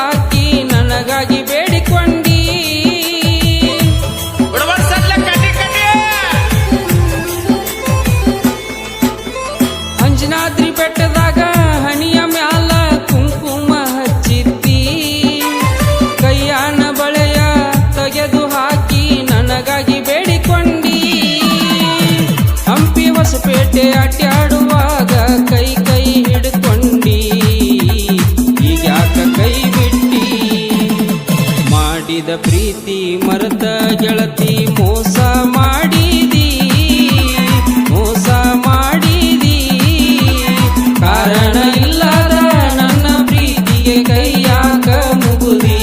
ಹಾಕಿ ನನಗಾಗಿ ಬೇಡಿಕೊಂಡಿ ಅಂಜನಾದ್ರಿ ಬೆಟ್ಟದಾಗ ಹಣಿಯ ಮ್ಯಾಲ ಕುಂಕುಮ ಹಚ್ಚಿದ್ದಿ ಕೈಯಾನ ಬಳೆಯ ತೆಗೆದು ಹಾಕಿ ನನಗಾಗಿ ಬೇಡಿಕೊಂಡಿ ಹಂಪಿ ಹೊಸಪೇಟೆ ಅಡ್ಡಾಡುವಾಗ ಕೈ ಕೈ ಹಿಡ್ಕೊಂಡಿ ಈಗ್ಯಾಕ ಕೈ ಬಿಟ್ಟಿ ಮಾಡಿದ ಪ್ರೀತಿ ಮರೆತ ಗೆಳತಿ ಮೋಸ ಮಾಡಿದಿ ಮೋಸ ಮಾಡಿದಿ ಕಾರಣ ಇಲ್ಲದ ನನ್ನ ಪ್ರೀತಿಗೆ ಕೈಯಾಕ ಮುಗುದಿ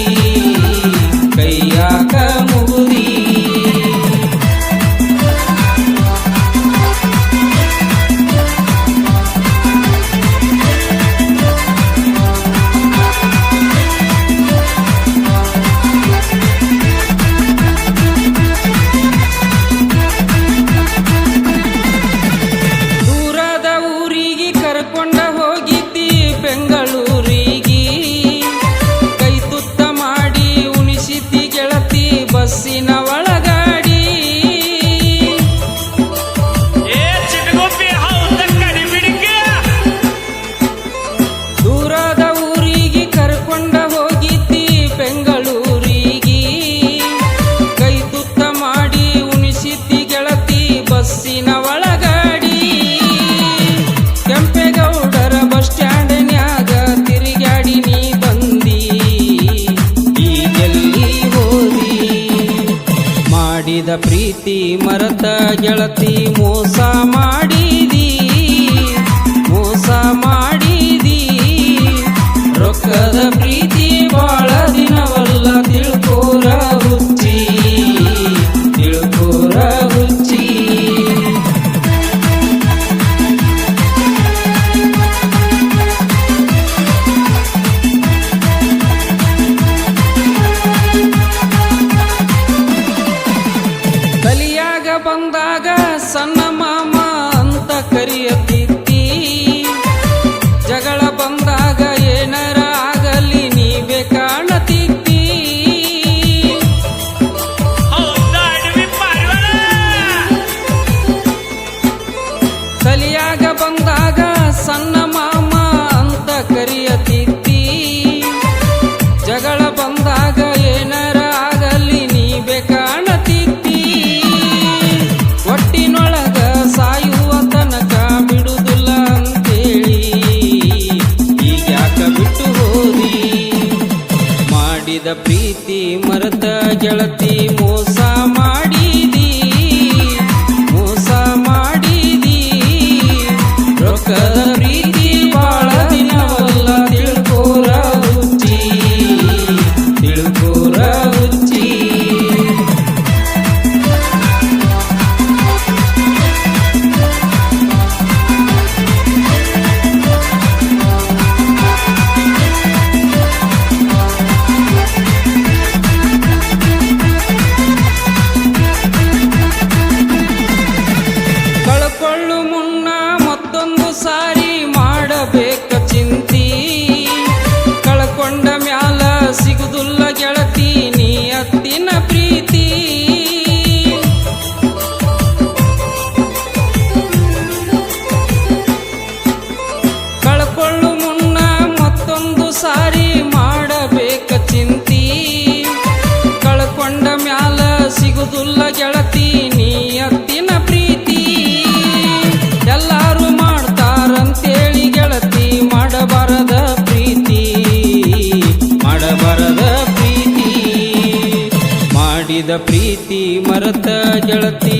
ಕೈಯಾಕ ಮುಗುದಿ ದೂರದ ಊರಿಗೆ ಕರ್ಕೊಂಡ ಹೋಗಿದ್ದಿ ಬೆಂಗಳೂರಿಗೆ ಕೈ ತುತ್ತ ಮಾಡಿ ಉಣಿಸಿದ್ದಿ ಗೆಳತಿ ಬಸ್ಸಿನ ಒಳಗಾಡಿ ದೂರದ ಊರಿಗೆ ಕರ್ಕೊಂಡ ಹೋಗಿದ್ದಿ ಬೆಂಗಳೂರಿಗೆ ಕೈ ತುತ್ತ ಮಾಡಿ ಉಣಿಸಿದ್ದಿ ಗೆಳತಿ ಬಸ್ಸಿನ ಒಳಗಾಡಿ ಕೆಂಪೇಗೌಡರ ಬಸ್ ಸ್ಟ್ಯಾಂಡ್ನ್ಯಾಗ ತಿರುಗಾಡಿ ನೀ ಬಂದಿ ಈಗೆಲ್ಲಿ ಹೋದಿ ಮಾಡಿದ ಪ್ರೀತಿ ಮರೆತ ಗೆಳತಿ ಮೋಸ ಮಾಡಿದಿ ಮೋಸ ಮಾಡಿದಿ ರೊಕ್ಕದ ಪ್ರೀತಿ ಬಾಳ ದಿನವಲ್ಲ ತಿಳ್ಕೋರ ಹುಚ್ಚಿ ತಿಳ್ಕೋರ ಹುಚ್ಚಿ ಕಲಿಯಾಗ ಬಂದಾಗ ಸಣ್ಣ ಮಾಮ ಅಂತ ಕರೆಯತಿದ್ದಿ ಜಗಳ ಬಂದಾಗ ಏನರ ಆಗಲಿ ನೀವೇ ಕಾಣತಿದ್ದಿ ಕಲಿಯಾಗ ಬಂದಾಗ ಸಣ್ಣ ಮಾಮ ಅಂತ ಕರೆಯತಿದ್ದಿ ಜಗಳ ಬಂದಾಗ ಏನರ ಆಗಲಿ ನೀವೇ ಕಾಣತಿದ್ದಿ ಒಟ್ಟಿನೊಳಗ ಸಾಯುವ ತನಕ ಬಿಡುದಿಲ್ಲ ಅಂತೇಳಿ ಈಗ್ಯಾಕ ಬಿಟ್ಟು ಹೋದಿ ಮಾಡಿದ ಪ್ರೀತಿ ಮರೆತ ಗೆಳತಿ ಮೋಸ ಮಾಡಿದಿ ಮೋಸ ಮಾಡಿದಿ ರೊಕ್ಕದ ಪ್ರೀತಿ ಬಾಳ ದಿನವಲ್ಲ ತಿಳ್ಕೋರ ಹುಚ್ಚಿ ತಿಳ್ಕೋರ ಹುಚ್ಚಿ ಕಳ್ಕೊಳ್ಳು ಮುನ್ನ ಮತ್ತೊಂದು ಸಾರಿ ಮಾಡಬೇಕ ಚಿಂತಿ ಕಳ್ಕೊಂಡ ಮ್ಯಾಲ ಸಿಗುದಿಲ್ಲ ಗೆಳತಿ ನೀ ಅತ್ತಿನ ಪ್ರೀತಿ ಕಳ್ಕೊಳ್ಳು ಮುನ್ನ ಮತ್ತೊಂದು ಸಾರಿ ಮಾಡಬೇಕ ಚಿಂತಿ ಕಳ್ಕೊಂಡ ಮ್ಯಾಲ ಸಿಗುದಿಲ್ಲ ಗೆಳತಿ ನೀ ಅತ್ತಿನ ಪ್ರೀತಿ ಎಲ್ಲಾರು ಮಾಡ್ತಾರಂತೇಳಿ ಗೆಳತಿ ಮಾಡಬಾರದ ಪ್ರೀತಿ ಮಾಡಬಾರದ ಪ್ರೀತಿ ಮಾಡಿದ ಪ್ರೀತಿ ಮರೆತ ಗೆಳತಿ